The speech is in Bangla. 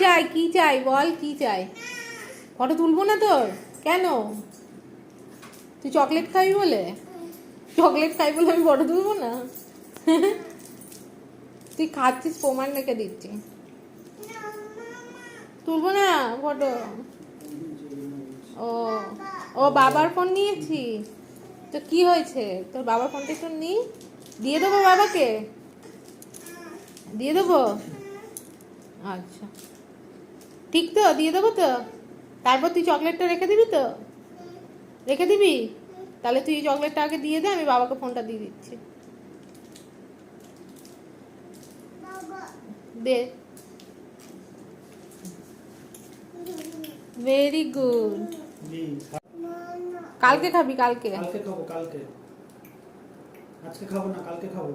চাই কি চাই বল কি চাই? ফটো তুলবো না তোর? কেন? তুই চকলেট খাবি বলে? চকলেট খাই বলে আমি ফটো তুলবো না? তুই খাচ্ছিস প্রমাণ রেখে দিচ্ছি। তুলবো না ফটো। ও ও বাবার ফোন নিয়েছি তো কি হয়েছে? তোর বাবার ফোনটা একটু নি, দিয়ে দেবো বাবাকে, দিয়ে দেবো। আচ্ছা ঠিক তো, দিয়ে দেবো তো। তারপর তুই চকলেটটা রেখে দিবি তো? রেখে দিবি? তাহলে তুই চকলেটটা আগে দিয়ে দে, আমি বাবাকে ফোনটা দিয়ে দিচ্ছি। দে। Very good. কালকে খাবি? কালকে কালকে খাবো, কালকে। আজকে খাবো না, কালকে খাবো।